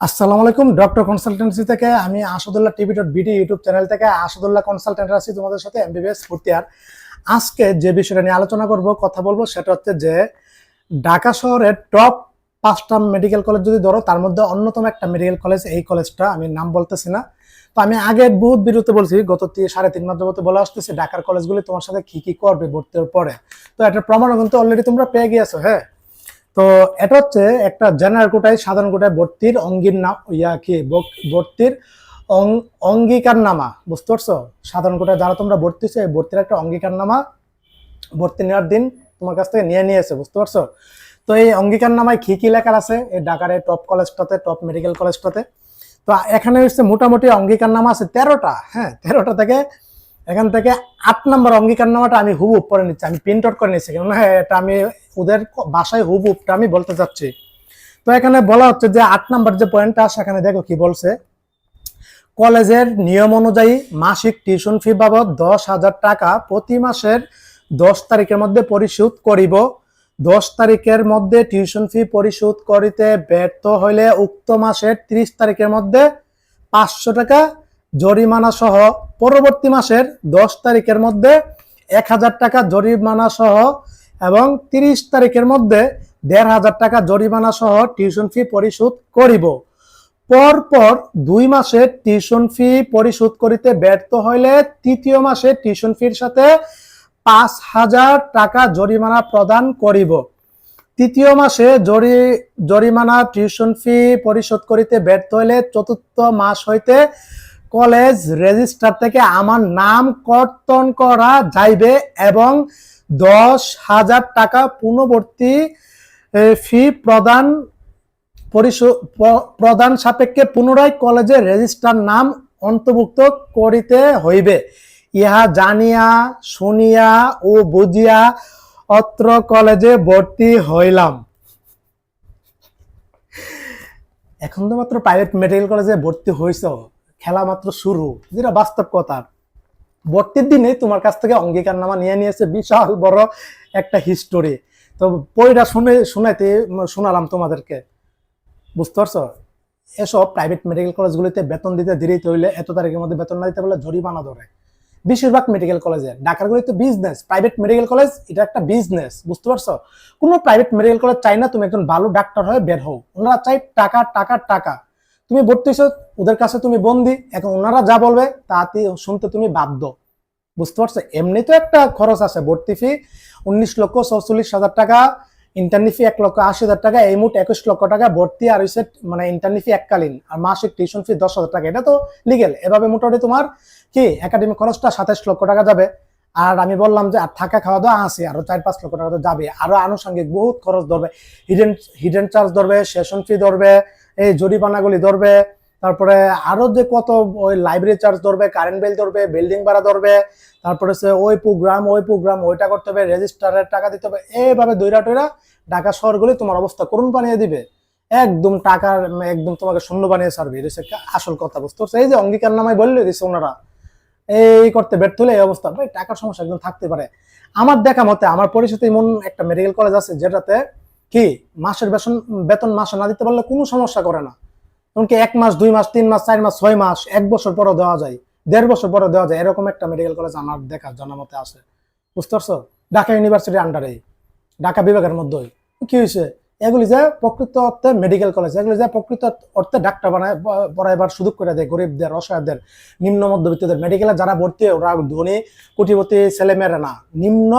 আসসালামু আলাইকুম। Doctor consultancy থেকে আমি আসাদুল্লাহ টিভি.বিডি ইউটিউব চ্যানেল থেকে আসাদুল্লাহ কনসালটেন্ট আছি তোমাদের সাথে এমবিবিএস ফোর্থ ইয়ার। আজকে যে বিষয়টা নিয়ে আলোচনা করব, কথা বলবো, সেটা হচ্ছে যে ঢাকা শহরের টপ 5টা মেডিকেল কলেজ যদি ধরো, তার মধ্যে অন্যতম একটা মেডিকেল কলেজ, এই কলেজটা আমি নাম বলতেছি না। তো আমি আগে বহুত বিরতি বলছি, গত 3.5 মাস যাবত বলে আসতেছি ঢাকার কলেজগুলি তোমার সাথে কি কি করবে ভর্তির পরে। তো এটার প্রমাণও কিন্তু অলরেডি তোমরা পেয়ে গিয়েছো। হ্যাঁ, তো এটা হচ্ছে একটা জেনারেল কোটায়, সাধারণ কোটায় ভর্তির ভর্তির অঙ্গীকারনামা, বুঝতে পারছো? সাধারণ কোটায় যারা তোমরা ভর্তি হচ্ছে, এই ভর্তির একটা অঙ্গীকারনামা ভর্তি নেওয়ার দিন তোমার কাছ থেকে নিয়েছে, বুঝতে পারছো? তো এই অঙ্গীকারনামায় কি কি লেখা আছে এই ঢাকার এই টপ কলেজটাতে, টপ মেডিকেল কলেজটাতে? তো এখানে হচ্ছে মোটামুটি অঙ্গীকারনামা আছে 13টা। হ্যাঁ, 13টা থেকে এখান থেকে 8 নম্বর অঙ্গীকারনামাটা আমি হুবহুব পরে নিচ্ছি, আমি প্রিন্ট আউট করে নিচ্ছি, কেননা এটা আমি ওদের ভাষায় হুবহুবটা আমি বলতে চাচ্ছি। তো এখানে বলা হচ্ছে যে 8 নম্বর যে পয়েন্টটা, সেখানে দেখো কি বলছে। কলেজের নিয়ম অনুযায়ী মাসিক টিউশন ফি বাবদ 10,000 টাকা প্রতি মাসের 10 তারিখের মধ্যে পরিশোধ করিব। 10 তারিখের মধ্যে টিউশন ফি পরিশোধ করিতে ব্যর্থ হইলে উক্ত মাসের 30 তারিখের মধ্যে 500 টাকা জরিমানা সহ, পরবর্তী মাসের 10 তারিখের মধ্যে 1,000 টাকা জরিমানা সহ এবং 30 তারিখের মধ্যে 1,500 টাকা জরিমানা সহ টিউশন ফি পরিশোধ করিব। পরপর 2 মাসের টিউশন ফি পরিশোধ করিতে ব্যর্থ হইলে তৃতীয় মাসে টিউশন ফির সাথে 5,000 টাকা জরিমানা প্রদান করিব। তৃতীয় মাসে জরিমানা টিউশন ফি পরিশোধ করিতে ব্যর্থ হইলে চতুর্থ মাস হইতে কলেজ রেজিস্ট্রার থেকে আমার নাম কর্তন করা যাইবে এবং 10,000 টাকা পুনর্বর্তী ফি প্রদান সাপেক্ষে পুনরায় কলেজের রেজিস্ট্রার নাম অন্তর্ভুক্ত করিতে হইবে। ইহা জানিয়া শুনিয়া ও বুঝিয়া অত্র কলেজে ভর্তি হইলাম। এখন তো মাত্র প্রাইভেট মেডিকেল কলেজে ভর্তি হয়েছ, খেলা মাত্র শুরু, যেটা বাস্তব কথা। ভর্তির দিনে তোমার কাছ থেকে অঙ্গীকারনামা নিয়েছে, বিশাল বড় একটা হিস্টোরি। তো বইটা শোনালাম তোমাদেরকে, বুঝতে পারছো? এসব প্রাইভেট মেডিকেল কলেজগুলিতে বেতন দিতে দেরি হইলে, এত তারিখের মধ্যে বেতন না দিতে বলে জরিমানা ধরে। বেশিরভাগ মেডিকেল কলেজে, ঢাকারগুলিতে বিজনেস, প্রাইভেট মেডিকেল কলেজ এটা একটা বিজনেস, বুঝতে পারছো? কোনো প্রাইভেট মেডিকেল কলেজ চাই না তুমি একজন ভালো ডাক্তার হয়ে বের হও, ওনারা চাই টাকা টাকা টাকা। তুমি ভর্তি হয়েছো, ওদের কাছে তুমি বন্দি, এখন ওনারা যা বলবে তাতে শুনতে তুমি বাধ্য, বুঝতে পারছো? এমনি তো একটা খরচ আছে, ভর্তি ফি 19,44,000 টাকা, ইন্টার্নি ফি 1,80,000 টাকা, এই মোট 21 লক্ষ টাকা ভর্তি আর হচ্ছে মানে ইন্টার্নি ফি এককালীন, আর মাসিক টিউশন ফি 10,000 টাকা। এটা তো লিগেল। এভাবে মোটামুটি তোমার কি একাডেমিক খরচটা 27 লক্ষ টাকা যাবে। আর আমি বললাম যে আর থাকা খাওয়া দাওয়া আছে, আরো 4-5 লক্ষ টাকা তো যাবে। আরো আনুষঙ্গিক বহুত খরচ ধরবে, হিডেন চার্জ ধরবে, সেশন ফি ধরবে, এই জরিমানাগুলি ধরবে, তারপরে আরো যে কত ওই লাইব্রেরি চার্জ ধরবে, কারেন্ট বিল ধরবে, বিল্ডিং ভাড়া ধরবে, তারপরে ওই প্রোগ্রাম ওইটা করতে হবে, রেজিস্ট্রারের টাকা দিতে হবে। এইভাবে দইরা টইরা ঢাকা শহরগুলি তোমার অবস্থা করুণ বানিয়ে দিবে, একদম টাকার একদম তোমাকে শূন্য বানিয়ে ছাড়বে। এটা হচ্ছে আসল কথা, বুঝতে পারছো? এই যে অঙ্গীকারনামায় বললে দিচ্ছে ওনারা, এই করতে ব্যর্থ হলে এই অবস্থা। ভাই, টাকার সমস্যা একদম থাকতে পারে। আমার দেখা মতে, আমার পরিচিত এমন একটা মেডিকেল কলেজ আছে যেটাতে কি মাসের বেতন মাসে না দিতে পারলে কোনো সমস্যা করে না। এমনকি 1 মাস, 2 মাস, 3 মাস, 4 মাস, 6 মাস, 1 বছর পরে দেওয়া যায়, 1.5 বছর পরে দেওয়া যায়। এরকম একটা মেডিকেল কলেজ আমার দেখা জানা মতে আছে, বুঝতে পারছো? ঢাকা ইউনিভার্সিটির আন্ডারে, ঢাকা বিভাগের মধ্যে। কি হয়েছে, এগুলি যে প্রকৃত অর্থে মেডিকেল কলেজ, এগুলি যে প্রকৃত অর্থে ডাক্তার পড়াইবার সুযোগ করে দেয় গরিবদের, অসহায়দের, নিম্ন মধ্যবিত্তদের। মেডিকেলে যারা ভর্তি হয় ওরা ধনী কোটিপতি ছেলেমেয়েরা না, নিম্ন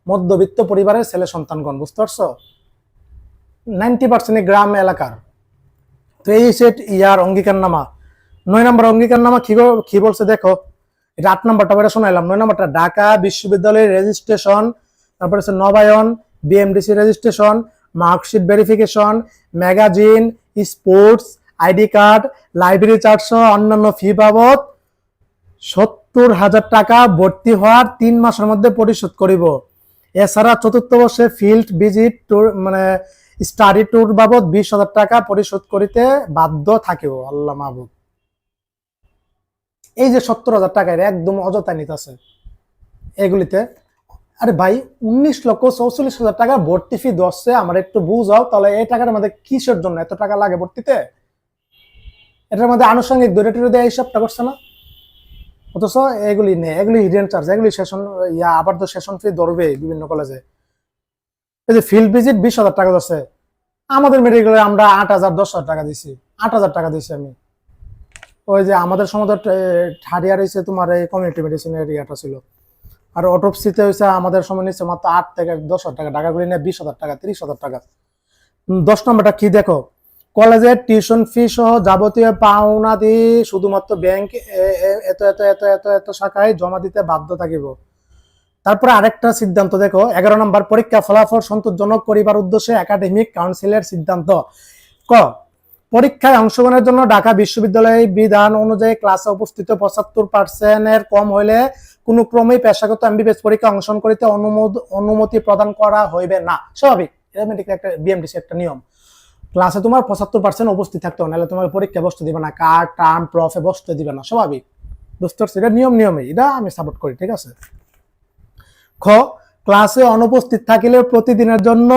মধ্যবিত্ত পরিবারের ছেলে সন্তানগণ, বুঝতে পারছো? 90% গ্রাম এলাকার। তো এই সেট ইয়ার অঙ্গীকারনামা। 9 নম্বর অঙ্গীকারনামা কি বলছে দেখো। এটা 8 নম্বরটা বলে শোনাইলাম। 9 নম্বরটা ঢাকা বিশ্ববিদ্যালয়ের রেজিস্ট্রেশন, তারপরে হচ্ছে নবায়ন, BMDC registration, marksheet verification, magazine, sports, ID card, library charge সহ অন্যান্য ফি বাবদ 70,000 টাকা ভর্তি হওয়ার 3 মাসের মধ্যে পরিশোধ করিব। এছাড়া চতুর্থ বর্ষে ফিল্ড ভিজিট ট্যুর মানে স্টাডি ট্যুর বাবদ 20,000 টাকা পরিশোধ করিতে বাধ্য থাকিব। আল্লাহ মাহবুব, এই যে 70,000 টাকা একদম অযথা নিতেছে এগুলিতে। আরে ভাই, 19,44,000 টাকা ভর্তি ফি দশে, আমার একটু বুঝাও তাহলে এই টাকার মধ্যে কিসের জন্য এত টাকা লাগে ভর্তিতে? এটার মধ্যে আনুষঙ্গিক দূরে টুরে দেয় হিসাবটা করছে না, অথচ এগুলি নেই, এগুলি হিডেন চার্জ, এগুলি সেশন আবার তো সেশন ফি ধরবে বিভিন্ন কলেজে। এই যে ফিল্ড ভিজিট 20,000 টাকা ধরছে, আমাদের মেডিকেলে আমরা 8,000 10,000 টাকা দিছি, 8,000 টাকা দিছি আমি। ওই যে আমাদের সমাধান থার্ড ইয়ার হয়েছে তোমার এই কমিউনিটি মেডিসিন এরিয়াটা ছিল, আর অটোপসিতে হয়েছে আমাদের সময় নিচ্ছে মাত্র 8 থেকে 10,000 টাকা, টাকাগুলি নিয়ে 20,000 টাকা 30,000 টাকা। 10 নম্বরটা কি দেখো, কলেজের টিউশন ফি সহ যাবতীয় পাওনা দিয়ে শুধুমাত্র ব্যাংক এত এত এত এত এত শাখায় জমা দিতে বাধ্য থাকিব। তারপরে আরেকটা সিদ্ধান্ত দেখো, 11 নম্বর, পরীক্ষা ফলাফল সন্তোষজনক করিবার উদ্দেশ্যে একাডেমিক কাউন্সিলের সিদ্ধান্ত। ক, পরীক্ষায় অংশগ্রহণের জন্য ঢাকা বিশ্ববিদ্যালয় বিধান অনুযায়ী ক্লাসে উপস্থিত 75% কম হইলে কোনো ক্রমেই পেশাগত এমবিবিএস পরীক্ষা অংশগ্রহণ করিতে অনুমতি প্রদান করা হইবে না। স্বাভাবিক, এটা মেডিকেল একটা বিএমডিসি একটা নিয়ম। ক্লাসে তোমার 75% উপস্থিত থাকতে হবে, নাহলে তোমার পরীক্ষা বসতে দিবে না, কার টার্ম প্রফে বসতে দিবে না। স্বাভাবিক, বুঝতে পারছি, এটা নিয়মই, এটা আমি সাপোর্ট করি, ঠিক আছে। খ, ক্লাসে অনুপস্থিত থাকিলে প্রতিদিনের জন্য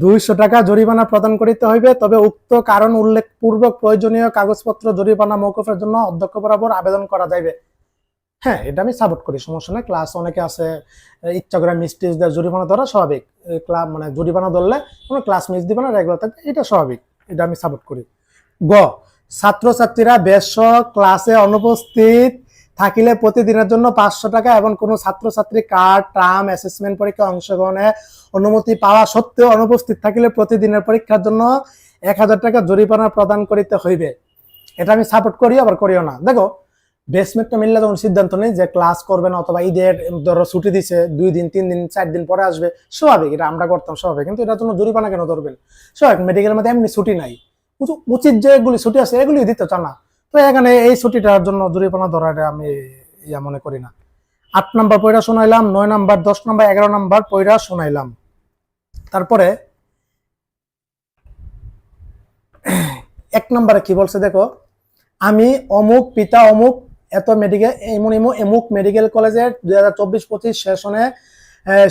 200 টাকা জরিমানা প্রদান করিতে হইবে, তবে উক্ত কারণ উল্লেখ পূর্বক প্রয়োজনীয় কাগজপত্র জরিমানা মওকুফের জন্য অধ্যক্ষ বরাবর আবেদন করা যাইবে। হ্যাঁ, এটা আমি সাপোর্ট করি, সমস্যা নেই। ক্লাস অনেকে আছে ইচ্ছা করে মিসটিউজ দেয়, জরিমানা ধরা স্বাভাবিক, ক্লাস মানে জরিমানা ধরলে কোনো ক্লাস মিস দিবে না, রেগুলার থাকবে, এটা স্বাভাবিক, এটা আমি সাপোর্ট করি। গ, ছাত্রছাত্রীরা বেশ ক্লাসে অনুপস্থিত থাকিলে প্রতিদিনের জন্য 500 টাকা এবং কোনো ছাত্রছাত্রী কার্ড টার্ম অ্যাসেসমেন্ট পরীক্ষায় অংশগ্রহণে অনুমতি পাওয়া সত্ত্বেও অনুপস্থিত থাকিলে প্রতিদিনের পরীক্ষার জন্য 1,000 টাকা জরিমানা প্রদান করিতে হইবে। এটা আমি সাপোর্ট করি, আবার করিও না। দেখো, বেসমেন্টটা মিললে তখন সিদ্ধান্ত নেই যে ক্লাস করবে না, অথবা ঈদের ধরো ছুটি দিছে 2 দিন 3 দিন 4 দিন পরে আসবে, স্বাভাবিক, এটা আমরা করতাম স্বাভাবিক, কিন্তু এটার জন্য জরিমানা কেন ধরবেন? স্বাভাবিক, মেডিকেলের মধ্যে এমনি ছুটি নাই, উচিত যে এগুলি ছুটি আছে এগুলি দিতে চান না, তো এখানে এই ছুটিটার জন্য জরিমানা ধরাটা আমি ইয়া মনে করি না। 8 নম্বর পয়রা শোনাইলাম, 9 নম্বর 10 নম্বর 11 নম্বর পয়রা শোনাইলাম। তারপরে 1 নম্বরে কি বলছে দেখো, আমি অমুক পিতা অমুক এত মেডিকেল এমুক মেডিকেল কলেজের 2024-25 সেশনে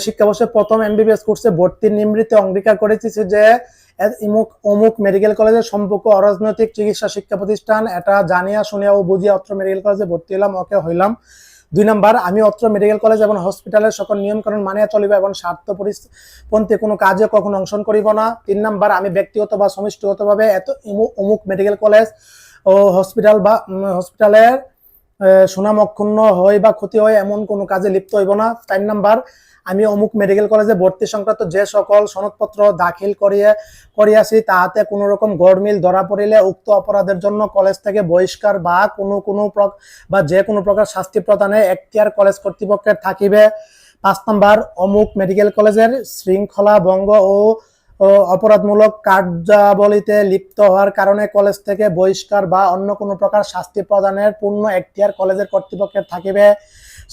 শিক্ষাবর্ষের প্রথম এমবিবিএস কোর্সে ভর্তির নিমৃতে অঙ্গীকার করেছি যে অমুক মেডিকেল কলেজের সম্পর্ক অরাজনৈতিক চিকিৎসা শিক্ষা প্রতিষ্ঠান, এটা জানিয়া শুনিয়া ও বুঝিয়া অত্র মেডিকেল কলেজে ভর্তি হলাম, ওকে হইলাম। 2 নম্বর, আমি অত্র মেডিকেল কলেজ এবং হসপিটালের সকল নিয়মকানুন মানিয়া চলিব এবং স্বার্থপরিপন্থী কোনো কাজে কখনো অংশগ্রহণ করিব না। 3 নম্বর, আমি ব্যক্তিগত বা সমষ্টিগতভাবে এত অমুক মেডিকেল কলেজ ও হসপিটালের সুনাম অক্ষুণ্ণ হয় বা ক্ষতি হয় এমন কোনো কাজে লিপ্ত হইব না। 4 নম্বর, আমি অমুক মেডিকেল কলেজে ভর্তি সংক্রান্ত যে সকল সনদপত্র দাখিল করিয়াছি তাহাতে কোনো রকম গড়মিল ধরা পড়িলে উক্ত অপরাধের জন্য কলেজ থেকে বহিষ্কার বা যে কোনো প্রকার শাস্তি প্রদানে এখতিয়ার কলেজ কর্তৃপক্ষের থাকিবে। 5 নম্বর, অমুক মেডিকেল কলেজের শৃঙ্খলা ভঙ্গ ও অপরাধমূলক কার্যাবলীতে লিপ্ত হওয়ার কারণে কলেজ থেকে বহিষ্কার বা অন্য কোনো প্রকার শাস্তি প্রদানের পূর্ণ এখতিয়ার কলেজের কর্তৃপক্ষের থাকিবে।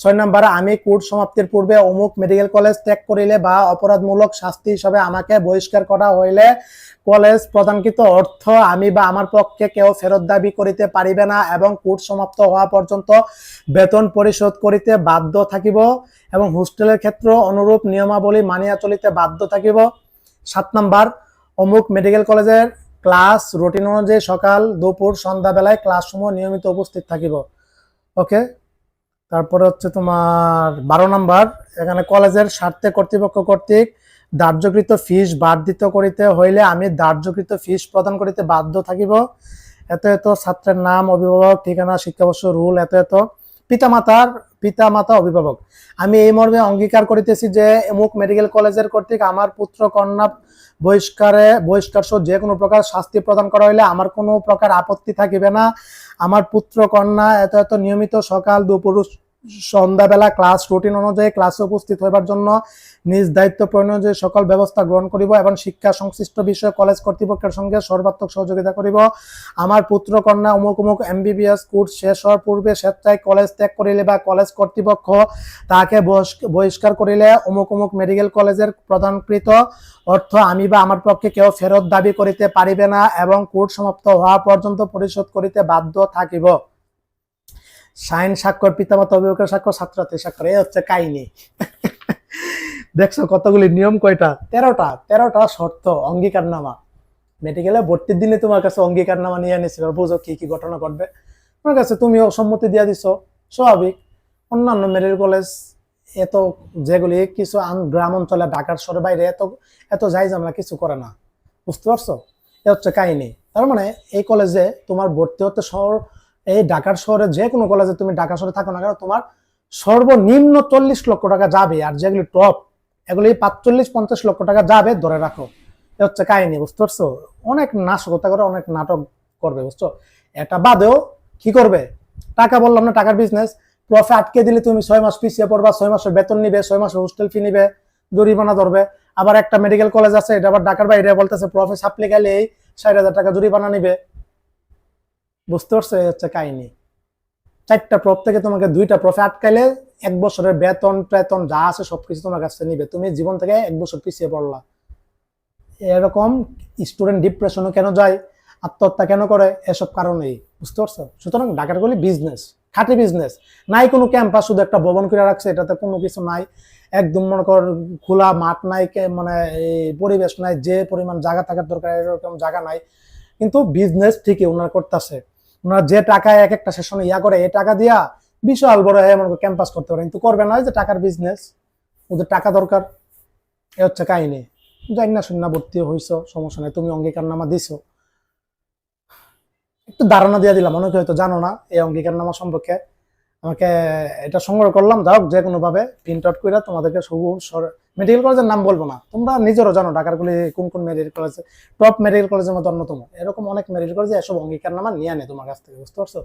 6 নম্বর, আমি কোর্স সমাপ্তির পূর্বে অমুক মেডিকেল কলেজ ত্যাগ করিলে বা অপরাধমূলক শাস্তি হিসাবে আমাকে বহিষ্কার করা হইলে কলেজ প্রদানকৃত অর্থ আমি বা আমার পক্ষে কেউ ফেরত দাবি করিতে পারিবে না এবং কোর্স সমাপ্ত হওয়া পর্যন্ত বেতন পরিশোধ করিতে বাধ্য থাকিব এবং হোস্টেলের ক্ষেত্রে অনুরূপ নিয়মাবলী মানিয়া চলিতে বাধ্য থাকিব। 7 নম্বর, অমুক মেডিকেল কলেজের ক্লাস রুটিন অনুযায়ী সকাল দুপুর সন্ধ্যা বেলায় ক্লাসসমূহ নিয়মিত উপস্থিত থাকিব। ওকে, তারপরে হচ্ছে তোমার 12 নম্বর, এখানে কলেজের স্বার্থে কর্তৃপক্ষ কর্তৃক ধার্যকৃত ফিস বার্ধিত করিতে হইলে আমি ধার্যকৃত ফিস প্রদান করিতে বাধ্য থাকিব। এত এত ছাত্রের নাম, অভিভাবক, ঠিকানা, শিক্ষাবর্ষ, রুল, এত এত পিতামাতা অভিভাবক। আমি এই মর্মে অঙ্গীকার করিতেছি যে অমুক মেডিকেল কলেজের কর্তৃক আমার পুত্র কন্যা বহিষ্কার সহ যে কোনো প্রকার শাস্তি প্রদান করা হইলে আমার কোনো প্রকার আপত্তি থাকিবে না। আমার পুত্র কন্যা এত এত নিয়মিত সকাল দুপুর সন্ধ্যাবেলা ক্লাস রুটিন অনুযায়ী ক্লাসে উপস্থিত হইবার জন্য নিজ দায়িত্ব অনুযায়ী সকল ব্যবস্থা গ্রহণ করিব এবং শিক্ষা সংশ্লিষ্ট বিষয়ে কলেজ কর্তৃপক্ষের সঙ্গে সর্বাত্মক সহযোগিতা করিব। আমার পুত্র কন্যা অমুক অমুক এমবিবিএস কোর্স শেষ হওয়ার পূর্বে স্বেচ্ছায় কলেজ ত্যাগ করিলে বা কলেজ কর্তৃপক্ষ তাকে বহিষ্কার করিলে অমুক অমুক মেডিকেল কলেজের প্রদানকৃত অর্থ আমি বা আমার পক্ষে কেউ ফেরত দাবি করিতে পারিবে না এবং কোর্স সমাপ্ত হওয়া পর্যন্ত পরিশোধ করিতে বাধ্য থাকিব। সাইন স্বাক্ষর, পিতামাতা অভিভাবকের স্বাক্ষর, ছাত্রছাত্রীর স্বাক্ষর, এই হচ্ছে কাহিনী। দেখছো কতগুলি নিয়ম, কয়টা? 13টা শর্ত অঙ্গীকারনামা। মেডিকেলে ভর্তির দিনে তোমার কাছে অঙ্গীকারনামা নিয়ে নিয়েছিল, বুঝো কি কি ঘটনা ঘটবে। তোমার কাছে তুমিও সম্মতি দিয়ে দিছো, স্বাভাবিক। অন্যান্য মেডিকেল কলেজ এত যেগুলি কিছু গ্রাম অঞ্চলে ঢাকার শহরের বাইরে এত এত যাই ঝামেলা কিছু করে না, বুঝতে পারছো? এ হচ্ছে কাহিনী। তার মানে এই কলেজে তোমার ভর্তি হতে শহর, এই ঢাকার শহরে যে কোনো কলেজে তুমি ঢাকা শহরে থাকো না কেন, তোমার সর্বনিম্ন 40 লক্ষ টাকা যাবে, আর যেগুলি টপ এগুলি 45-50 লক্ষ টাকা যাবে ধরে রাখো। এ হচ্ছে কাহিনী, বুঝতে পারছো? অনেক নাশকতা করে, অনেক নাটক করবে, বুঝছো? এটা বাদেও কি করবে, টাকা বললাম না, টাকার বিজনেস। প্রফে আটকে দিলে তুমি 6 মাস পিছিয়ে পড়বা, 6 মাসের বেতন নিবে, 6 মাসের হোস্টেল ফি নিবে, জরিমানা ধরবে। আবার একটা মেডিকেল কলেজ আছে, এটা আবার ঢাকার বাইরে, বলতেছে প্রফে সাপ্লি গেলে 60,000 টাকা জরিমানা নিবে, বুঝতে পারছো? এই হচ্ছে কাহিনী। 4টা প্রফ থেকে তোমাকে 2টা প্রফে আটকাইলে 1 বছরের বেতন টেতন যা আছে সবকিছু তোমার কাছে নিবে, তুমি জীবন থেকে 1 বছর পিছিয়ে পড়লা। এরকম স্টুডেন্ট ডিপ্রেশনে কেন যায়, আত্মহত্যা কেন করে, এসব কারণেই, বুঝতে পারছো? সুতরাং ঢাকার গুলি বিজনেস, খাঁটি বিজনেস। নাই কোনো ক্যাম্পাস, শুধু একটা ভবন করে রাখছে, এটাতে কোনো কিছু নাই। একদম মনে কর খোলা মাঠ নাই, মানে এই পরিবেশ নাই, যে পরিমাণ জায়গা থাকার দরকার এরকম জায়গা নাই। কিন্তু বিজনেস ঠিকই ওনারা করতেছে। ওনারা যে টাকায় এক একটা সেশনে করে, এই টাকা দিয়া বিশাল বড় মনে কর ক্যাম্পাস করতে পারে, কিন্তু করবে না, যে টাকার বিজনেস, ওদের টাকা দরকার। এ হচ্ছে কাহিনী। যাই না শুনে ভর্তি হইছো, সমস্যা নাই, তুমি অঙ্গীকারনামা দিছো, একটু ধারণা দিয়ে দিলাম, অনেকে হয়তো জানো না এই অঙ্গীকারনামা সম্পর্কে। আমাকে এটা সংগ্রহ করলাম, যাও যে কোনো ভাবে প্রিন্ট আউট করে তোমাদেরকে মেডিকেল কলেজের নাম বলবো না, তোমরা নিজেরও জানো ঢাকার গুলি কোন কোন মেডিকেল কলেজে, টপ মেডিকেল কলেজের মধ্যে অন্যতম। এরকম অনেক মেডিকেল কলেজে এসব অঙ্গীকারনামা নিয়ে নেয় তোমার কাছ থেকে, বুঝতে পারছো?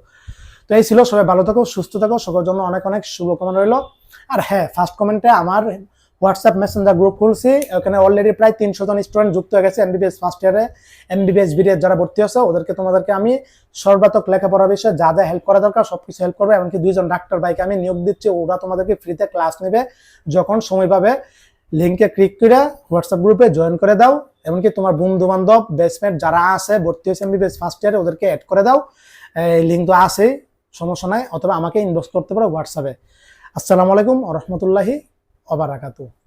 তো এই ছিল, সবাই ভালো থাকো, সুস্থ থাকো, সবার জন্য অনেক অনেক শুভকামনা রইল। আর হ্যাঁ, ফার্স্ট কমেন্টে আমার হোয়াটসঅ্যাপ মেসেঞ্জার গ্রুপ খুলছি, ওখানে অলরেডি প্রায় 300 জন স্টুডেন্ট যুক্ত হয়ে গেছে। এমবিবিএস ফার্স্ট ইয়ারে, এমবিবিএস বিডি যারা ভর্তি হচ্ছে, তোমাদেরকে আমি সর্বাত্মক লেখাপড়ার বিষয়ে যা যা হেল্প করা দরকার সবকিছু হেল্প করবে। এমনকি 2 জন ডাক্তার ভাইকে আমি নিয়োগ দিচ্ছি, ওরা তোমাদেরকে ফ্রিতে ক্লাস নেবে যখন সময় পাবে। লিঙ্কে ক্লিক করে হোয়াটসঅ্যাপ গ্রুপে জয়েন করে দাও। এমনকি তোমার বন্ধু বান্ধব বেসমেট যারা আছে ভর্তি হয়েছে এমবিবিএস ফার্স্ট ইয়ারে, ওদেরকে অ্যাড করে দাও। এই লিঙ্ক তো আছেই, সমস্যা নাই। অথবা আমাকে ইনবক্স করতে পারো হোয়াটসঅ্যাপে। আসসালামু আলাইকুম ওয়া রাহমাতুল্লাহি ওয়া বারাকাতুহু।